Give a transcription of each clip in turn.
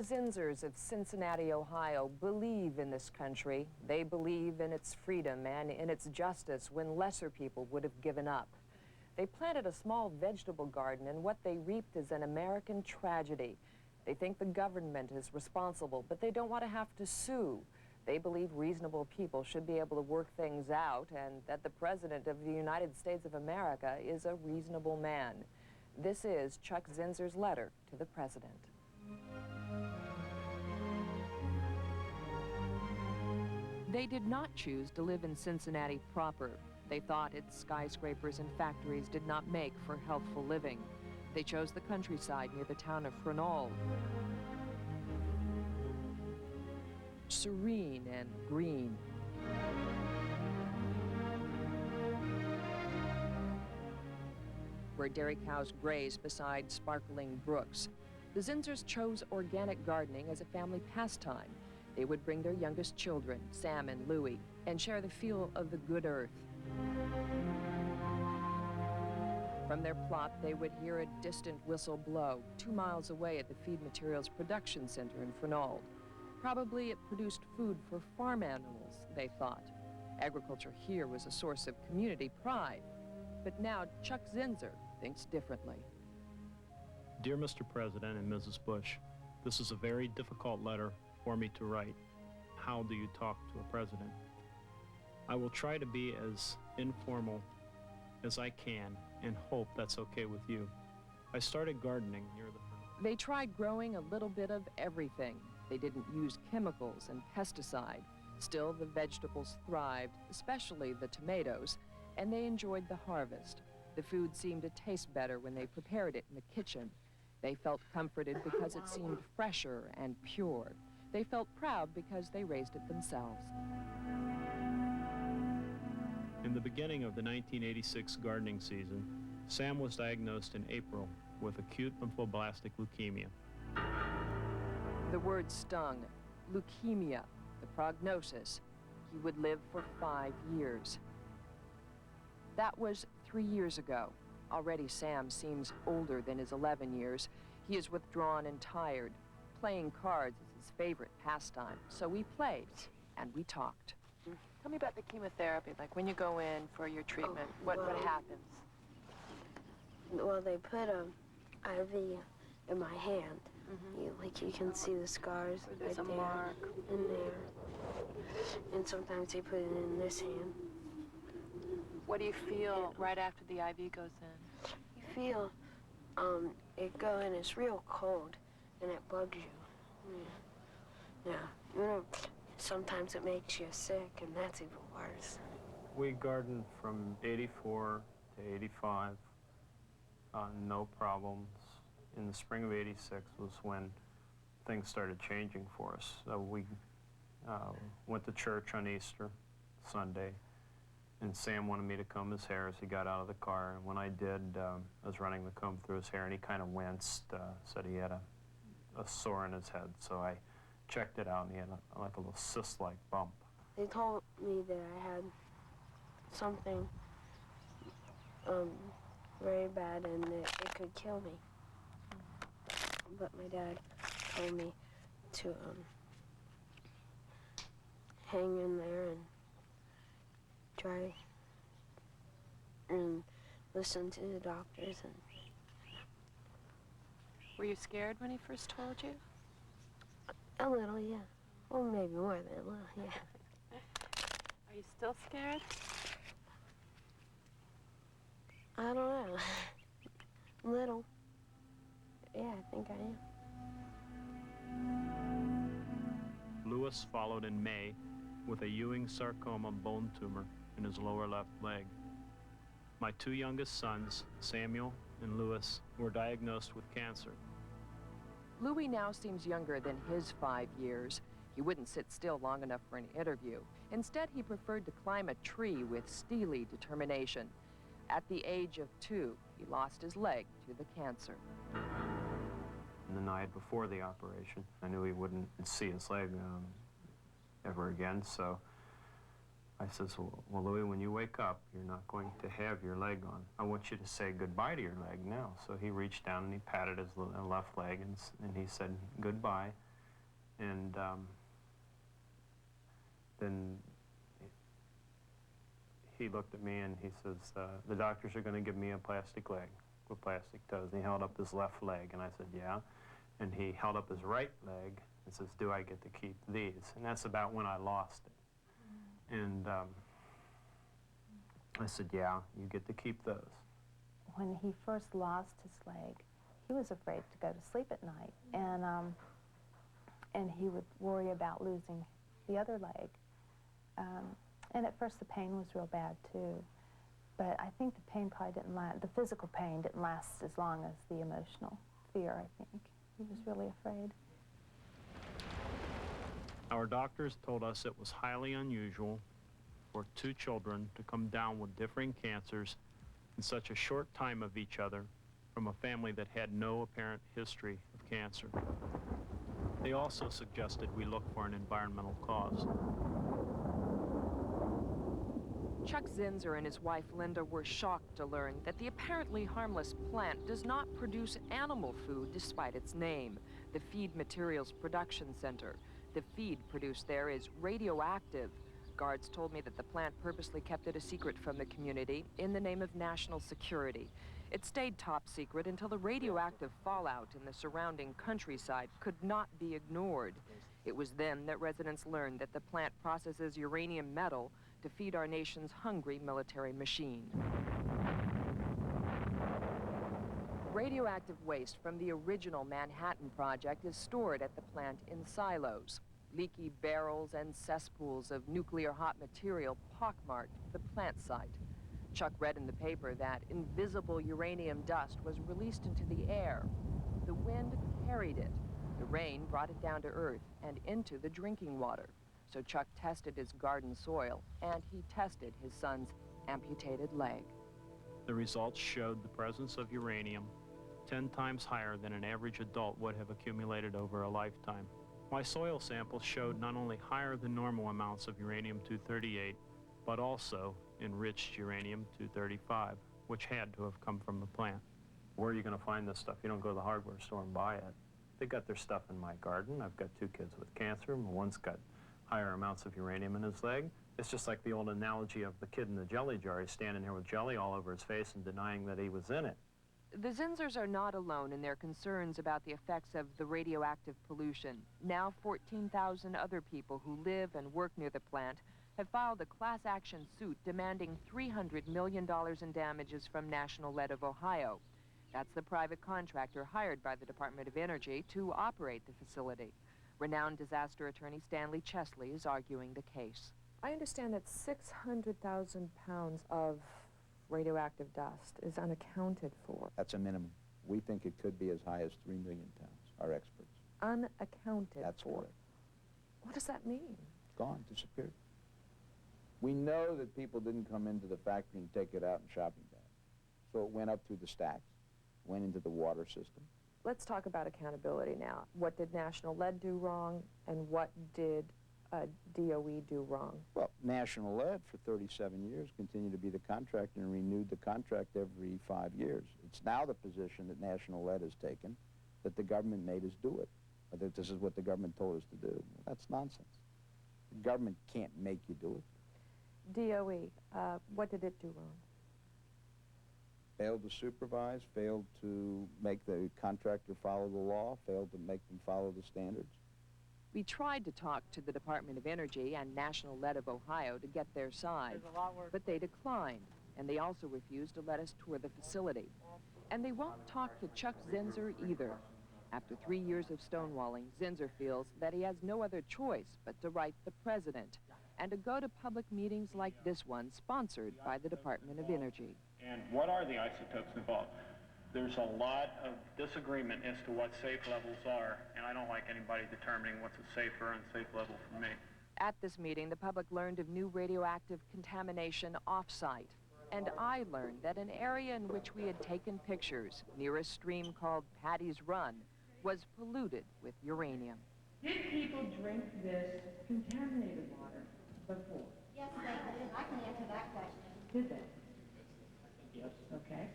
The Zinzers of Cincinnati, Ohio, believe in this country. They believe in its freedom and in its justice when lesser people would have given up. They planted a small vegetable garden, and what they reaped is an American tragedy. They think the government is responsible, but they don't want to have to sue. They believe reasonable people should be able to work things out, and that the President of the United States of America is a reasonable man. This is Chuck Zinzer's letter to the President. They did not choose to live in Cincinnati proper. They thought its skyscrapers and factories did not make for healthful living. They chose the countryside near the town of Frenol. Serene and green. Where dairy cows graze beside sparkling brooks. The Zinzers chose organic gardening as a family pastime. They would bring their youngest children, Sam and Louie, and share the feel of the good earth. From their plot, they would hear a distant whistle blow 2 miles away at the Feed Materials Production Center in Frenol. Probably it produced food for farm animals, they thought. Agriculture here was a source of community pride. But now Chuck Zinzer thinks differently. Dear Mr. President and Mrs. Bush, this is a very difficult letter for me to write. How do you talk to a president? I will try to be as informal as I can and hope that's okay with you. I started gardening near the... They tried growing a little bit of everything. They didn't use chemicals and pesticide. Still, the vegetables thrived, especially the tomatoes, and they enjoyed the harvest. The food seemed to taste better when they prepared it in the kitchen. They felt comforted because it seemed fresher and pure. They felt proud because they raised it themselves. In the beginning of the 1986 gardening season, Sam was diagnosed in April with acute lymphoblastic leukemia. The word stung. Leukemia. The prognosis. He would live for 5 years. That was 3 years ago. Already Sam seems older than his 11 years. He is withdrawn and tired. Playing cards is his favorite pastime. So we played and we talked. Tell me about the chemotherapy, like when you go in for your treatment, what happens? Well, they put an IV in my hand. You can see the scars right There's a there, mark. in there. And sometimes they put it in this hand. What do you feel right after the IV goes in? You feel it go and it's real cold and it bugs you. Yeah. You know, sometimes it makes you sick and that's even worse. We gardened from 84 to 85, no problems. In the spring of 86 was when things started changing for us. So we went to church on Easter Sunday, and Sam wanted me to comb his hair as he got out of the car. And when I did, I was running the comb through his hair, and he kind of winced, said he had a sore in his head. So I checked it out, and he had like a little cyst-like bump. They told me that I had something very bad and that it could kill me. But my dad told me to hang in there and try and listen to the doctors. And Were you scared when he first told you? a little, yeah. Well, maybe more than a little, yeah. Are you still scared? I don't know. A little. Yeah, I think I am. Lewis followed in May with a Ewing sarcoma bone tumor in his lower left leg. My 2 youngest sons, Samuel and Lewis, were diagnosed with cancer. Louis now seems younger than his 5 years. He wouldn't sit still long enough for an interview. Instead, he preferred to climb a tree with steely determination. At the age of 2, he lost his leg to the cancer. And the night before the operation, I knew he wouldn't see his leg ever again, so I says, well, Louis, when you wake up, you're not going to have your leg on. I want you to say goodbye to your leg now. So he reached down and he patted his left leg and he said goodbye. And then he looked at me and he says, the doctors are going to give me a plastic leg with plastic toes. And he held up his left leg, and I said, yeah. And he held up his right leg and says, do I get to keep these? And that's about when I lost it. And I said, yeah, you get to keep those. When he first lost his leg, he was afraid to go to sleep at night, and he would worry about losing the other leg. And at first the pain was real bad too, but I think the pain probably didn't last, the physical pain didn't last as long as the emotional fear, I think. He was really afraid. Our doctors told us it was highly unusual for two children to come down with differing cancers in such a short time of each other from a family that had no apparent history of cancer. They also suggested we look for an environmental cause. Chuck Zinser and his wife Linda were shocked to learn that the apparently harmless plant does not produce animal food despite its name, the Feed Materials Production Center. The feed produced there is radioactive. Guards told me that the plant purposely kept it a secret from the community in the name of national security. It stayed top secret until the radioactive fallout in the surrounding countryside could not be ignored. It was then that residents learned that the plant processes uranium metal to feed our nation's hungry military machine. Radioactive waste from the original Manhattan Project is stored at the plant in silos. Leaky barrels and cesspools of nuclear hot material pockmarked the plant site. Chuck read in the paper that invisible uranium dust was released into the air. The wind carried it. The rain brought it down to earth and into the drinking water. So Chuck tested his garden soil, and he tested his son's amputated leg. The results showed the presence of uranium 10 times higher than an average adult would have accumulated over a lifetime. My soil samples showed not only higher than normal amounts of uranium-238, but also enriched uranium-235, which had to have come from the plant. Where are you going to find this stuff? You don't go to the hardware store and buy it. They got their stuff in my garden. I've got 2 kids with cancer. One's got higher amounts of uranium in his leg. It's just like the old analogy of the kid in the jelly jar. He's standing here with jelly all over his face and denying that he was in it. The Zinsers are not alone in their concerns about the effects of the radioactive pollution. Now 14,000 other people who live and work near the plant have filed a class action suit demanding $300 million in damages from National Lead of Ohio. That's the private contractor hired by the Department of Energy to operate the facility. Renowned disaster attorney Stanley Chesley is arguing the case. I understand that 600,000 pounds of radioactive dust is unaccounted for. That's a minimum. We think it could be as high as 3 million pounds, our experts. Unaccounted That's for. correct. What does that mean? Gone, disappeared. We know that people didn't come into the factory and take it out in shopping bags. So it went up through the stacks, went into the water system. Let's talk about accountability now. What did National Lead do wrong, and what did DOE do wrong? Well, National Lead for 37 years continued to be the contractor and renewed the contract every 5 years. It's now the position that National Lead has taken that the government made us do it, or that this is what the government told us to do. Well, that's nonsense. The government can't make you do it. DOE, what did it do wrong? Failed to supervise, failed to make the contractor follow the law, failed to make them follow the standards. We tried to talk to the Department of Energy and National Lead of Ohio to get their side, but they declined, and they also refused to let us tour the facility. And they won't talk to Chuck Zinser either. After 3 years of stonewalling, Zinser feels that he has no other choice but to write the president and to go to public meetings like this one, sponsored by the Department of Energy. And what are the isotopes involved? There's a lot of disagreement as to what safe levels are, and I don't like anybody determining what's a safe or unsafe level for me. At this meeting, the public learned of new radioactive contamination off-site. And I learned that an area in which we had taken pictures, near a stream called Patty's Run, was polluted with uranium. Did people drink this contaminated water before? Yes, they did. I can answer that question. Did they? Yes. Okay.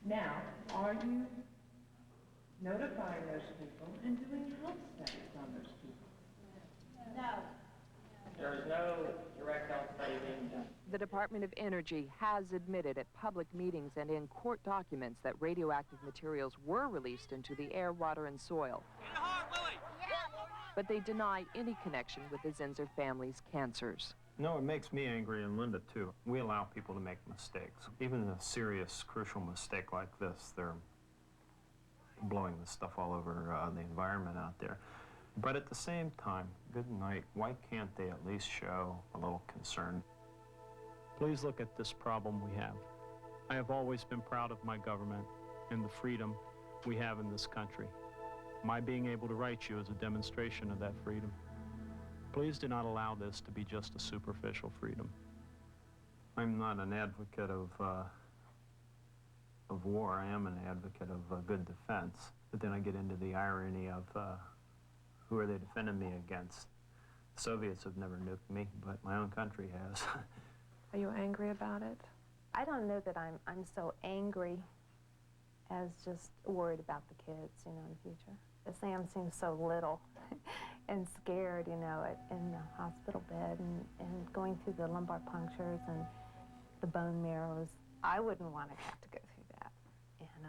Now, are you notifying those people and doing health studies on those people? No. There is no direct outplay being done. The Department of Energy has admitted at public meetings and in court documents that radioactive materials were released into the air, water, and soil. But they deny any connection with the Zinsser family's cancers. No, it makes me angry and Linda too. We allow people to make mistakes. Even a serious, crucial mistake like this, they're blowing the stuff all over the environment out there. But at the same time, good night, why can't they at least show a little concern? Please look at this problem we have. I have always been proud of my government and the freedom we have in this country. My being able to write you is a demonstration of that freedom. Please do not allow this to be just a superficial freedom. I'm not an advocate of war. I am an advocate of good defense. But then I get into the irony of who are they defending me against? The Soviets have never nuked me, but my own country has. Are you angry about it? I don't know that I'm so angry as just worried about the kids, you know, in the future. Sam seems so little and scared, you know, in the hospital bed and going through the lumbar punctures and the bone marrows. I wouldn't want to have to go through that. And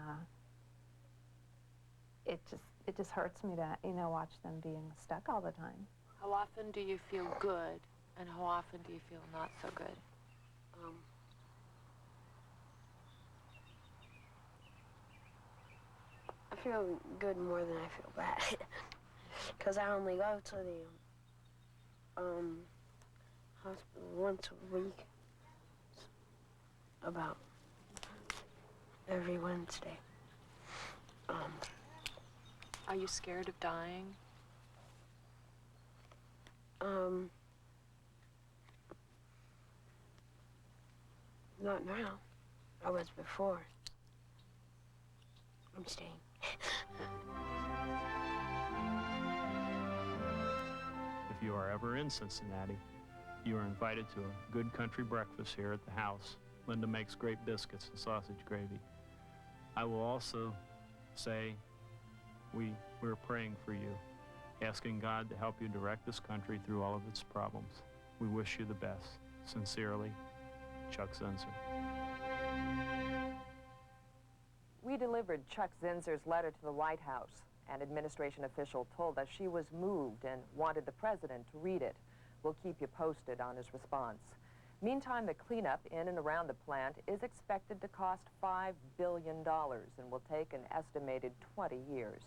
it just hurts me to, you know, watch them being stuck all the time. How often do you feel good, and how often do you feel not so good? I feel good more than I feel bad. Because I only go to the hospital once a week. About every Wednesday. Are you scared of dying? Not now. I was before. I'm staying. If you are ever in Cincinnati, you are invited to a good country breakfast here at the house. Linda makes great biscuits and sausage gravy. I will also say we're praying for you, asking God to help you direct this country through all of its problems. We wish you the best. Sincerely, Chuck Zinsser. We delivered Chuck Zinsser's letter to the White House. An administration official told us she was moved and wanted the president to read it. We'll keep you posted on his response. Meantime, the cleanup in and around the plant is expected to cost $5 billion and will take an estimated 20 years.